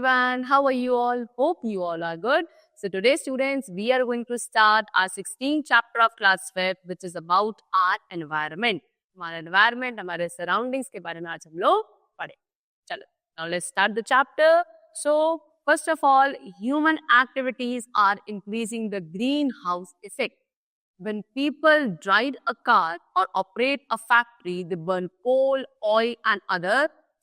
everyone. How are you all? Hope you all are good. So today students, we are going to start our 16th chapter of class 5th, which is about our environment. हमारा environment, हमारे surroundings के बारे में आज हम लोग पढ़े. चलो, now let's start the chapter. So first of all, human activities are increasing the greenhouse effect. When people drive a car or operate a factory, they burn coal, oil and other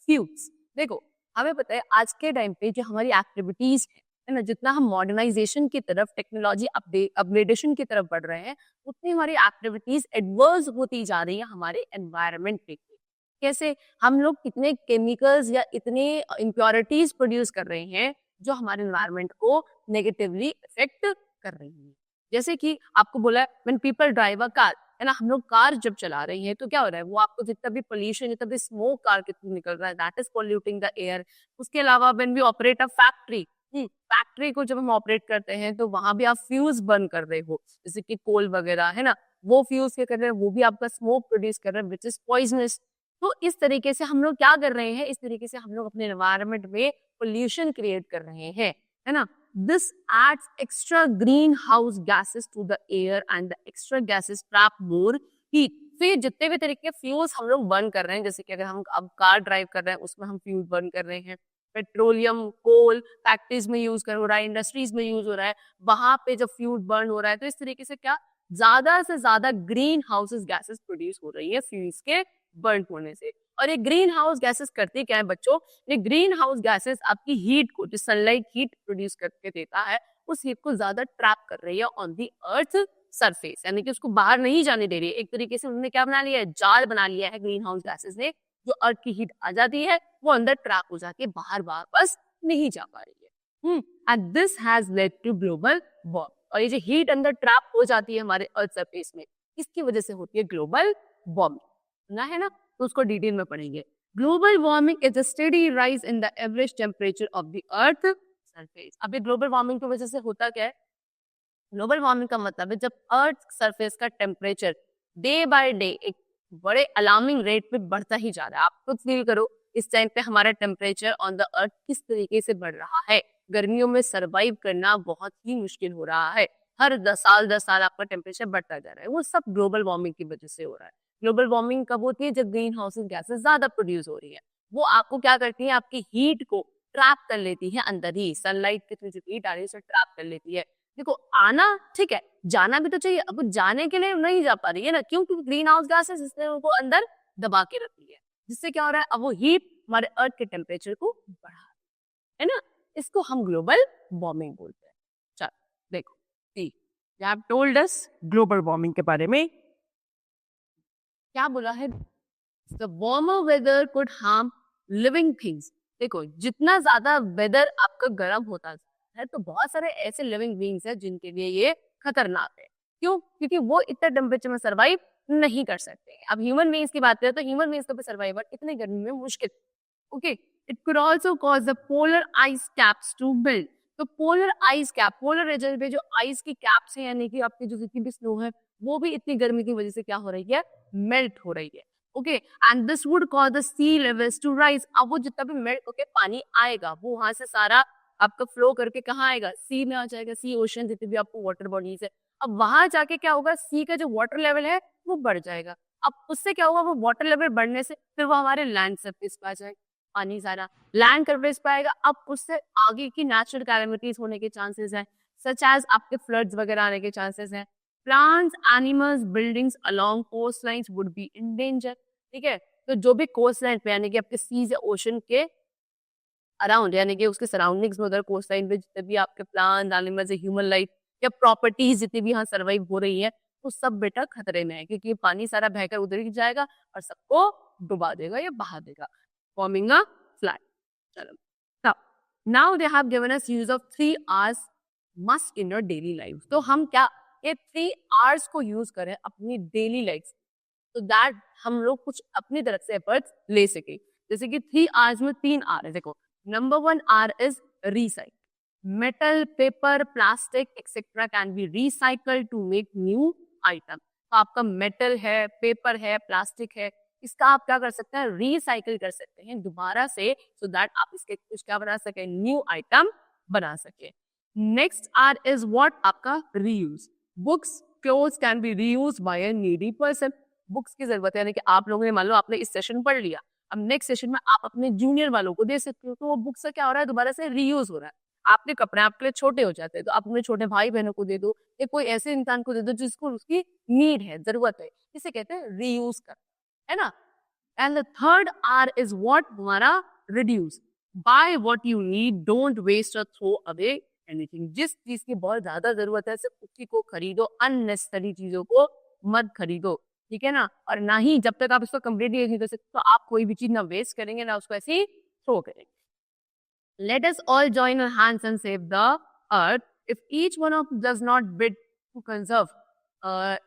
fuels. देखो, हमें पता है आज के time पे जो हमारी activities है ना, जितना हम मॉडर्नाइजेशन की तरफ, टेक्नोलॉजी अपग्रेडेशन की तरफ बढ़ रहे हैं, उतनी हमारी एक्टिविटीज एडवर्स होती जा रही है हमारे एनवायरनमेंट पे. कैसे हम लोग कितने केमिकल्स या इतने इम्प्योरिटीज प्रोड्यूस कर रहे हैं जो हमारे एनवायरनमेंट को नेगेटिवली इफेक्ट कर रही है. जैसे कि आपको बोला when people drive a car, है ना, हम लोग कार जब चला रहे हैं तो क्या हो रहा है, वो आपको जितना भी पोल्यूशन, जितना भी स्मोक कार के थ्रू निकल रहा है, that is polluting the air. उसके अलावा when we operate a factory, factory को जब हम ऑपरेट करते हैं तो वहां भी आप फ्यूज बर्न कर रहे हो, जैसे कि कोल वगैरह, है ना, वो फ्यूज क्या कर रहे हैं, वो भी आपका स्मोक प्रोड्यूस कर रहे हैं विच इज पॉइजनस. तो इस तरीके से हम लोग क्या कर रहे हैं, इस तरीके से हम लोग अपने एनवायरनमेंट में पोल्यूशन क्रिएट कर रहे हैं, है ना. This adds extra greenhouse gases to the air and the extra gases trap more heat. तो ये जितने भी तरीके के फ्यूल्स हम लोग बर्न कर रहे हैं, जैसे कि अगर हम अब कार ड्राइव कर रहे हैं उसमें हम फ्यूल बर्न कर रहे हैं, पेट्रोलियम, कोल फैक्ट्रीज में यूज हो रहा है, इंडस्ट्रीज में यूज हो रहा है, वहां पे जब फ्यूल बर्न हो रहा है तो इस तरीके से क्या ज्यादा से ज्यादा ग्रीन हाउसेस गैसेस प्रोड्यूस हो रही है फ्यूल्स के बर्न होने से. और ये ग्रीन हाउस गैसेस करती क्या है बच्चों, ये ग्रीन हाउस गैसेस आपकी हीट को, जो सनलाइट हीट प्रोड्यूस करके देता है, उस हीट को ज्यादा ट्रैप कर रही है ऑन दी अर्थ सरफेस, यानी कि उसको बाहर नहीं जाने दे रही है. एक तरीके से उन्होंने क्या बना लिया है, जाल बना लिया है ग्रीन हाउस गैसेस ने, जो अर्थ की हीट आ जाती है वो अंदर ट्रैप हो जाके बाहर वापस नहीं जा पा रही है. And this has led to global warming. और ये जो हीट अंदर ट्रैप हो जाती है हमारे अर्थ सरफेस में, इसकी वजह से होती है ग्लोबल वार्मिंग, ना, है ना. तो उसको डिटेल में पढ़ेंगे. Global warming is a steady rise in the average temperature of the earth surface. अभी ग्लोबल वार्मिंग की वजह से होता क्या है, ग्लोबल वार्मिंग का मतलब है जब अर्थ सरफेस का टेम्परेचर डे बाय डे एक बड़े अलार्मिंग रेट पे बढ़ता ही जा रहा है. आप खुद फील करो इस टाइम पे हमारा टेम्परेचर ऑन द अर्थ किस तरीके से बढ़ रहा है. गर्मियों में सरवाइव करना बहुत ही मुश्किल हो रहा है. हर 10 साल आपका टेम्परेचर बढ़ता जा रहा है. वो सब ग्लोबल वार्मिंग की वजह से हो रहा है. ग्लोबल वार्मिंग कब होती है, जब ग्रीन हाउस गैसेस ज्यादा प्रोड्यूस हो रही है. वो आपको क्या करती है, आपकी हीट को ट्रैप कर लेती है अंदर ही, सनलाइट के थ्रू जो हीट आ रही है उसे ट्रैप कर लेती है. देखो आना ठीक है, जाना भी तो चाहिए, अब जाने के लिए नहीं जा पा रही है ना, क्यों, क्योंकि ग्रीन हाउस गैसेस इसने उनको अंदर दबा के रखी है, जिससे क्या हो रहा है, अब वो हीट हमारे अर्थ के टेम्परेचर को बढ़ा है ना. इसको हम ग्लोबल वार्मिंग बोलते हैं. चलो देखो, see they have told us global warming के बारे में क्या बोला है, the warmer weather could harm living things. देखो जितना ज्यादा वेदर आपका गर्म होता है तो बहुत सारे ऐसे लिविंग बींग्स हैं जिनके लिए ये खतरनाक है. क्यों, क्योंकि वो इतने टेम्परेचर में सर्वाइव नहीं कर सकते. अब ह्यूमन बींग्स की बात करें तो ह्यूमन बींग्स का भी सर्वाइवल इतने गर्मी में मुश्किल. Okay, it could also cause the polar ice caps to build. तो polar ice cap, polar region पे जो आइस की कैप्स है, यानी कि आपकी जो जितनी भी स्नो है, वो भी इतनी गर्मी की वजह से क्या हो रही है, मेल्ट हो रही है. Okay, and this would cause the sea levels to rise. अब वो जितना भी मेल्ट होके पानी आएगा वो वहां से सारा आपका फ्लो करके कहाँ आएगा, सी में आ जाएगा. सी ओशन जितने भी आपको वाटर बॉडीज है, अब वहां जाके क्या होगा, सी का जो वाटर लेवल है वो बढ़ जाएगा. अब उससे क्या होगा, वो वाटर लेवल बढ़ने से फिर वो हमारे लैंड सरफेस पे आ जाएगा, पानी सारा लैंड सरफेस पे आएगा. अब उससे आगे की नेचुरल कैलेमिटीज होने के चांसेस है, सच एज आपके फ्लड्स वगैरह आने के चांसेस है. Plants, animals, buildings along coast lines would be in danger. ठीक है, तो जो भी कोस्ट लाइन पे, यानी कि आपके सीज या ओशन के अराउंड, यानी कि उसके सराउंडिंग्स में उधर कोस्ट लाइन पे जितने भी आपके प्लांट, एनिमल्स, ह्यूमन लाइफ या प्रॉपर्टीज जितनी भी यहाँ सर्वाइव हो रही है, वो सब बेटा खतरे में है, क्योंकि ये पानी सारा बहकर उधर ही जाएगा और सबको डुबा देगा या बहा देगा, फॉर्मिंग अ फ्लड. चलो, now they have given us use of 3 hours must in your daily life. तो हम क्या ये 3 आवर्स को यूज करें अपनी डेली लाइफ, तो दैट हम लोग कुछ अपनी तरफ से एफर्ट्स ले सके. जैसे कि 3 आवर्स में 3 आवर है. देखो, number 1 R is recycle. Metal, paper, plastic etcetera can be recycled to make new item. तो आपका मेटल है, पेपर है, प्लास्टिक है, इसका आप क्या कर सकते हैं, रिसाइकिल कर सकते हैं दोबारा से, सो दैट आप इसके कुछ क्या बना सके, न्यू आइटम बना सके। नेक्स्ट आर इज व्हाट, आपका reuse. Books clothes can be reuse by a needy person. Books की जरूरत है, यानी कि आप लोगों ने मान लो आपने इस सेशन पढ़ लिया, अब नेक्स्ट सेशन में आप अपने जूनियर वालों को दे सकते हो, तो वो बुक्स का क्या हो रहा है, दोबारा से रीयूज हो रहा है। आपके कपड़े आपके लिए छोटे हो जाते हैं, तो आप अपने छोटे भाई बहनों को दे दो, या कोई ऐसे इंसान को दे दो जिसको उसकी नीड है, जरूरत है, इसे कहते हैं रीयूज कर, है ना। And the third R is what, हमारा reduce. Buy what you need, don't waste और थ्रो अवे एनीथिंग। जिस चीज की बहुत ज्यादा जरूरत है सिर्फ उसी को खरीदो, अननेसेसरी चीजों को मत खरीदो, ठीक है ना। और ना ही जब तक आप इसको कंप्लीट नहीं कर सकते, तो आप कोई भी चीज ना वेस्ट करेंगे ना उसको ऐसे ही थ्रो करेंगे। Let us all join our hands and save the earth. If each one of us does not bid to conserve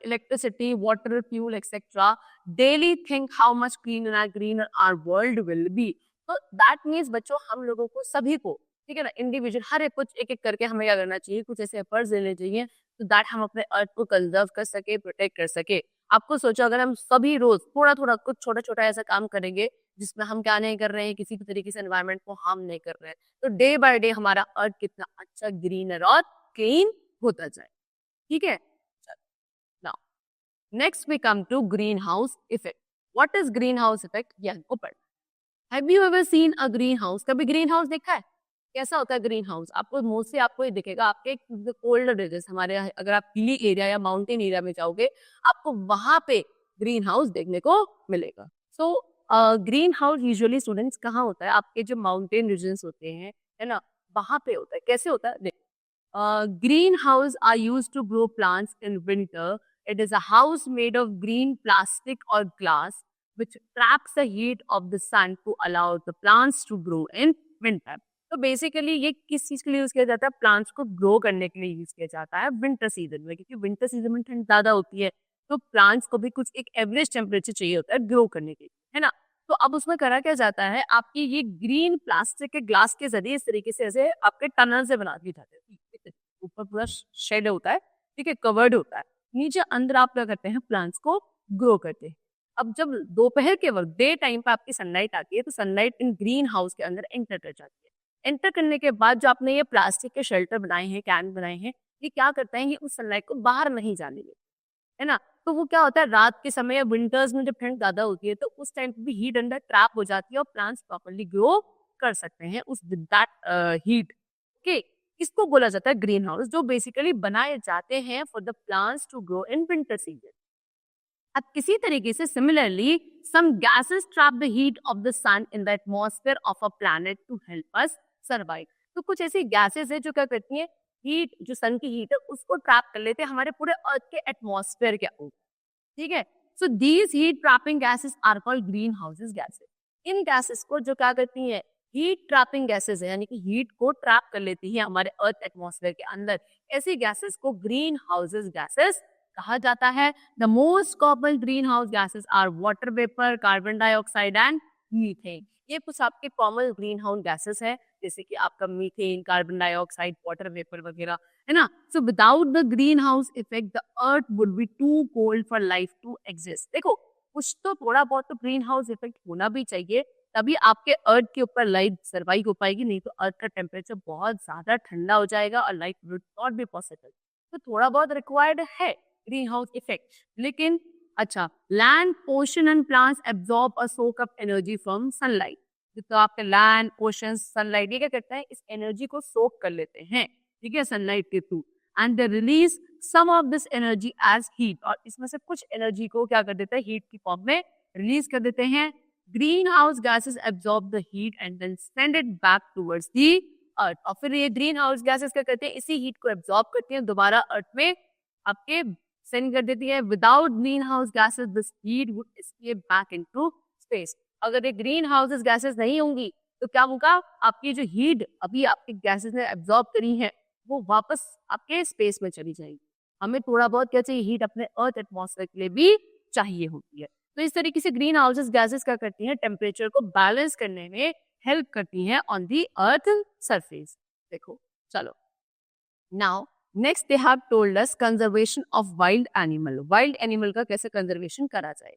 electricity, water, fuel, etc., daily think how much greener our world will be. So that means बच्चों हम लोगों को सभी को, ठीक है ना, individual हर एक कुछ एक एक करके हमें क्या करना चाहिए, कुछ ऐसे एफर्ट्स लेने चाहिए, तो दैट हम अपने अर्थ को कंजर्व कर सके, प्रोटेक्ट कर सके। आपको सोचो अगर हम सभी रोज थोड़ा थोड़ा कुछ छोटा छोटा ऐसा काम करेंगे जिसमें हम क्या नहीं कर रहे हैं, किसी भी तरीके से एनवायरनमेंट को हार्म नहीं कर रहे हैं, तो डे बाय डे हमारा अर्थ कितना अच्छा ग्रीनर और क्लीन होता जाए, ठीक है। Now next we come to green house effect. What is green house effect, ये हमको पढ़ना। Have you ever seen a greenhouse, कभी ग्रीन हाउस देखा है, कैसा होता है ग्रीन हाउस? आपको मोस्टली आपको ये दिखेगा आपके कोल्ड रीजन, हमारे अगर आप हिली एरिया या माउंटेन एरिया में जाओगे, आपको वहां पे ग्रीन हाउस देखने को मिलेगा। So green house usually students कहाँ होता है, आपके जो माउंटेन रीजन्स होते हैं, है ना, वहां पे होता है। कैसे होता है, green house are used to grow plants in winter. It is a house made of green plastic or glass which traps the heat of the sun to allow the plants to grow in winter. तो basically ये किस चीज के लिए use किया जाता है, plants को ग्रो करने के लिए यूज किया जाता है विंटर सीजन में, क्योंकि विंटर सीजन में ठंड ज्यादा होती है, तो प्लांट्स को भी कुछ एक एवरेज टेम्परेचर चाहिए होता है ग्रो करने के लिए, है ना। तो अब उसमें करा क्या जाता है, आपकी ये ग्रीन प्लास्टिक के ग्लास के जरिए इस तरीके से ऐसे आपके टनल से बना दिए जाते हैं, ऊपर पूरा शेड होता है, ठीक है, कवर्ड होता है, नीचे अंदर आप क्या करते हैं, प्लांट्स को ग्रो करते हैं। अब जब दोपहर के वक्त डे टाइम पे आपकी सनलाइट आती है, तो सनलाइट इन ग्रीन हाउस के अंदर एंटर कर जाती है। एंटर करने के बाद जो आपने ये प्लास्टिक के शेल्टर बनाए हैं, कैन बनाए हैं, ये क्या करते हैं, ये उस सनलाइट को बाहर नहीं जाने देते, है ना। तो वो क्या होता है, रात के समय या विंटर्स में जब ठंड ज्यादा होती है, तो उस टाइम पे भी हीट अंदर ट्रैप हो जाती है और प्लांट्स प्रॉपर्ली ग्रो कर सकते हैं उस दैट हीट। ओके, इसको बोला जाता है ग्रीन हाउस, जो बेसिकली बनाए जाते हैं for the plants to grow in winter season. अब किसी तरीके से similarly some gases trap the heat of the sun in the atmosphere of a planet to help us survive. तो कुछ ऐसी गैसेस है जो क्या करती हैं, हीट, जो सन की हीट है उसको ट्रैप कर लेते हैं हमारे पूरे अर्थ के एटमॉस्फेयर के ऊपर, ठीक है। So these heat trapping gases are called greenhouses gases. इन गैसेस को जो क्या करती हैं, हीट ट्रैपिंग गैसेस है, यानी कि हीट को ट्रैप कर लेती है हमारे अर्थ एटमॉस्फेयर के अंदर, ऐसी गैसेस को ग्रीन हाउसेस गैसेस कहा जाता है। The most common greenhouse gases are water vapour, carbon dioxide and methane. ये कुछ आपके कॉमन ग्रीन हाउस गैसेस है, जैसे कि आपका methane, carbon dioxide, water vapour वगैरह, है ना। So without the green house effect the earth would be too cold for life to exist. देखो कुछ तो थोड़ा बहुत तो ग्रीन हाउस इफेक्ट होना भी चाहिए, तभी आपके अर्थ के ऊपर लाइफ सर्वाइव हो पाएगी, नहीं तो अर्थ का टेम्परेचर बहुत ज्यादा ठंडा हो जाएगा और life would not be possible. तो थोड़ा बहुत रिक्वायर्ड है ग्रीन हाउस इफेक्ट, लेकिन अच्छा, land, ocean and plants absorb और सोक अप एनर्जी फ्रॉम सनलाइट। तो आपके लैंड, ओशन, सनलाइट ये क्या करता है, इस एनर्जी को सोक कर लेते हैं, ठीक है, सनलाइट के through, and they release some of this energy as heat, और इसमें से कुछ एनर्जी को क्या कर देते हैं, हीट की फॉर्म में रिलीज कर देते हैं। Greenhouse gases absorb the heat and then send it back towards the earth, और फिर ये ग्रीन हाउस गैसेस क्या करते हैं, इसी हीट को एब्जॉर्ब करती हैं, दोबारा अर्थ में आपके सेंड कर देती है। Without green house gases this heat would escape back into space. अगर ये ग्रीन हाउसेस गैसेस नहीं होंगी तो क्या होगा, आपकी जो हीट अभी आपके गैसेस ने एब्जॉर्ब करी है वो वापस आपके स्पेस में चली जाएगी। हमें थोड़ा बहुत क्या चाहिए, हीट अपने अर्थ एटमॉस्फेयर के लिए भी चाहिए होती है। तो इस तरीके से ग्रीन हाउसेस गैसेस क्या करती हैं, टेम्परेचर को बैलेंस करने में हेल्प करती हैं ऑन दी अर्थ सरफेस। देखो चलो, now next they have told us conservation of wild animal. Wild animal का कैसे कंजर्वेशन करा जाए।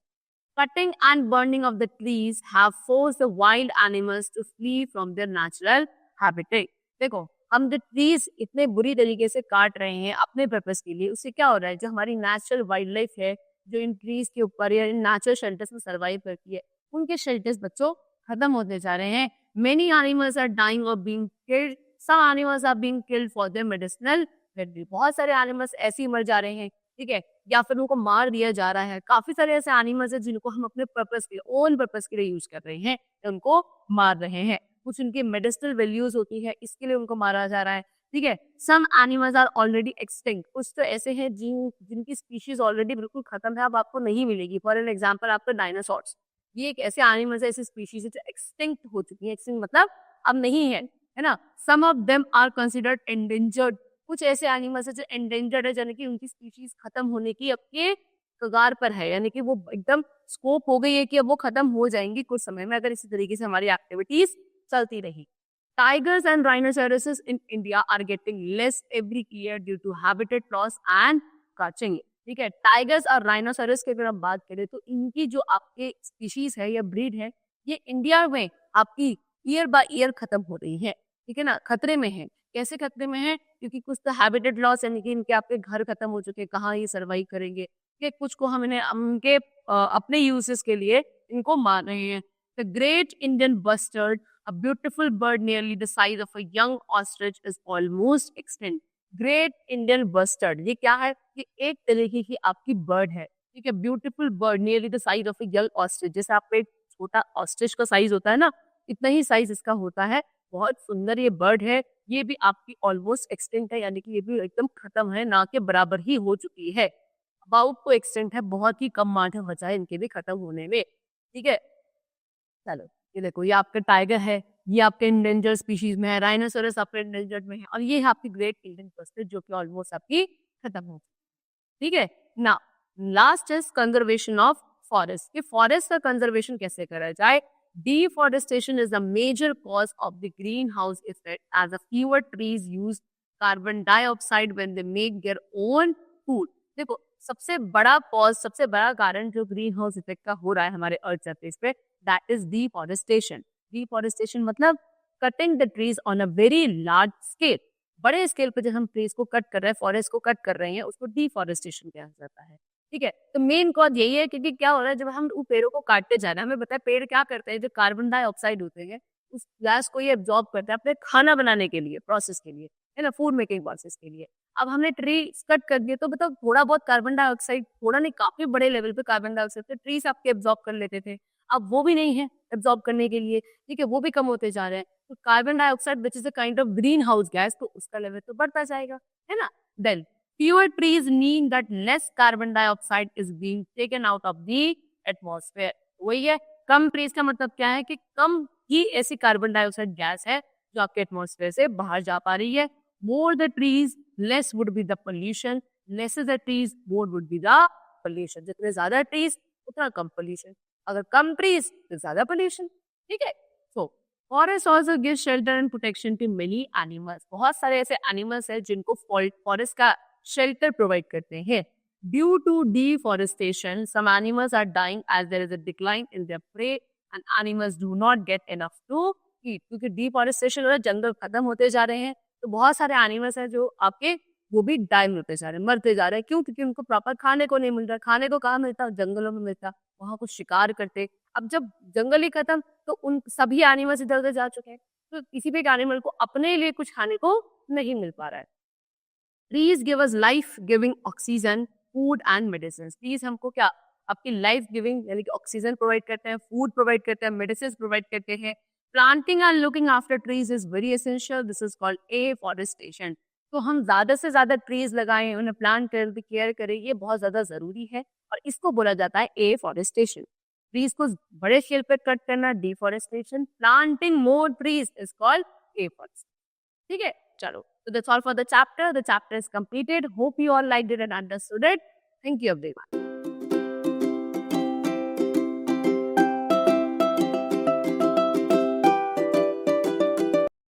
Cutting and burning of the trees have forced the wild animals to flee from their natural habitat. देखो, हम जो trees इतने बुरी तरीके से काट रहे हैं अपने पर्पस के लिए, उससे क्या हो रहा है, जो हमारी नेचुरल वाइल्ड लाइफ है, जो इन ट्रीज के ऊपर या इन नेचुरल शेल्टर्स में सर्वाइव करती है, उनके शेल्टर्स बच्चों खत्म होते जा रहे हैं. Many animals are dying or being killed. Some animals are being killed for their medicinal value. बहुत सारे एनिमल्स ऐसे ही मर जा रहे हैं, ठीक है, या फिर उनको मार दिया जा रहा है. काफी सारे ऐसे एनिमल्स हैं जिनको हम अपने पर्पस के लिए, ओन पर्पस के लिए यूज कर रहे हैं, उनको मार रहे हैं. कुछ उनकी मेडिसिनल वैल्यूज होती है, इसके लिए उनको मारा जा रहा है, ठीक है. Some animals are already extinct. कुछ तो ऐसे हैं जिनकी स्पीशीज ऑलरेडी बिल्कुल खत्म है, अब आपको नहीं मिलेगी. फॉर एन एग्जाम्पल आपका डायनासोर्स, ये एक ऐसे एनिमल्स है, ऐसी स्पीशीज है जो एक्सटिंक्ट हो चुकी है. एक्सटिंक्ट मतलब अब नहीं है ना. Some of them are considered endangered. कुछ ऐसे एनिमल्स है जो एंडेंजर्ड है, यानी कि उनकी स्पीशीज खत्म होने की अब के कगार पर है, यानी कि वो एकदम स्कोप हो गई है कि अब वो खत्म हो जाएंगी कुछ समय में, अगर इसी तरीके से हमारी एक्टिविटीज चलती रही. Tigers and rhinoceroses in India are getting less every year due to habitat loss and catching. ठीक है, टाइगर्स और राइनोसरस की अगर हम बात करें तो इनकी जो आपके स्पीशीज है या ब्रीड है, ये इंडिया में आपकी ईयर बाय ईयर खत्म हो रही है, ठीक है ना, खतरे में है. कैसे खतरे में है? क्योंकि कुछ तो हैबिटेट लॉस, यानी कि इनके आपके घर खत्म हो चुके हैं, कहाँ ये सर्वाइव करेंगे, कि कुछ को हम इन्हें उनके अपने यूजेस के लिए इनको मार रहे हैं. The great Indian bustard, a beautiful bird nearly the size of a young ostrich, is almost extinct. Great Indian bustard, ये क्या है? ये एक तरीके की आपकी बर्ड है, ठीक है. Beautiful bird nearly the size of a young ostrich, जैसे आपका एक छोटा ऑस्ट्रिच का साइज होता है ना, इतना ही साइज इसका होता है. बहुत सुंदर ये बर्ड है. ये भी आपकी ऑलमोस्ट एक्सटिंक्ट है, यानी कि ये भी एकदम खत्म है, ना के बराबर ही हो चुकी है. अबाउट तो एक्सटिंक्ट है, बहुत ही कम मार्जिन बचा है इनके भी खत्म होने में, ठीक है. चलो, ये देखो, ये आपका टाइगर है, ये आपके इंडेंजर स्पीशीज में है. राइनोसोरस आपके इंडेंजर्ड में है, और ये है आपकी ग्रेट इंडियन बस्टर्ड जो कि ऑलमोस्ट आपकी खत्म हो, ठीक है ना. Last is conservation of forest. कि फॉरेस्ट का कंजर्वेशन कैसे करा जाए. Deforestation is the major cause of the green house effect, as a fewer trees use carbon dioxide when they make their own food. देखो, सबसे बड़ा कॉज, सबसे बड़ा कारण जो ग्रीन हाउस इफेक्ट का हो रहा है हमारे अर्थ सरफेस पे, दैट इज डिफॉरेस्टेशन. डिफॉरेस्टेशन मतलब cutting the trees on a very large scale. बड़े स्केल पे जब हम ट्रीज को कट कर रहे हैं, फॉरेस्ट को कट कर रहे हैं, उसको डिफॉरेस्टेशन कहा जाता है, ठीक है. तो मेन कॉज यही है, क्योंकि क्या हो रहा है, जब हम उन पेड़ों को काटते जा रहे हैं, हमें पता है पेड़ क्या करते हैं, जो कार्बन डाइऑक्साइड होते हैं उस गैस को ये एब्जॉर्ब करते हैं अपने खाना बनाने के लिए, प्रोसेस के लिए, है ना, फूड मेकिंग प्रोसेस के लिए. अब हमने ट्री कट कर दिए तो बताओ, थोड़ा बहुत कार्बन डाइऑक्साइड, थोड़ा नहीं काफी बड़े लेवल पे कार्बन डाइऑक्साइड ट्रीज आपके एब्जॉर्ब कर लेते थे, अब वो भी नहीं है एब्जॉर्ब करने के लिए, ठीक है, वो भी कम होते जा रहे हैं. तो carbon dioxide which is a kind of green house gas, तो उसका लेवल तो बढ़ता जाएगा, है ना. Then fewer trees mean that less carbon dioxide is being taken out of the atmosphere. वही है, कम ट्रीज का मतलब क्या है कि कम ही ऐसी कार्बन डाइऑक्साइड गैस है जो आपके एटमॉस्फेयर से बाहर जा पा रही है. More the trees, less would be the pollution. Less the trees, more would be the pollution. जितने ज्यादा ट्रीज उतना कम पोल्यूशन, अगर कम ट्रीज तो ज्यादा पोल्यूशन, ठीक है. So forest also give shelter and protection to many animals. बहुत सारे ऐसे एनिमल्स हैं जिनको फॉरेस्ट का शेल्टर प्रोवाइड करते हैं. Due to deforestation some animals are dying as there is a decline in their prey and animals do not get enough to eat. क्योंकि deforestation हो रहा है, जंगल खत्म होते जा रहे हैं, तो बहुत सारे एनिमल्स हैं जो आपके वो भी डाई होते जा रहे हैं, मरते जा रहे हैं. क्यों? क्योंकि उनको प्रॉपर खाने को नहीं मिल रहा. खाने को कहाँ मिलता? जंगलों में मिलता, वहां कुछ शिकार करते. अब जब जंगल ही खत्म तो उन सभी एनिमल्स इधर उधर जा चुके हैं, तो किसी भी एक एनिमल को अपने लिए कुछ खाने को नहीं मिल पा रहा है. Trees give us life giving oxygen, food and medicine. Trees हमको क्या, आपकी लाइफ गिविंग यानी कि ऑक्सीजन प्रोवाइड करते हैं, फूड प्रोवाइड करते हैं, मेडिसिन प्रोवाइड करते हैं. Planting and looking after trees is very essential. This is called afforestation. तो हम ज्यादा से ज्यादा ट्रीज लगाएं, उन्हें प्लांट करें, केयर करें, ये बहुत ज्यादा जरूरी है, और इसको बोला जाता है एफॉरेस्टेशन. ट्रीज को बड़े स्केल पर कट करना deforestation. Planting more trees is called afforestation. ठीक है, चलो. So that's all for the chapter. The chapter is completed. Hope you all liked it and understood it. Thank you everyone.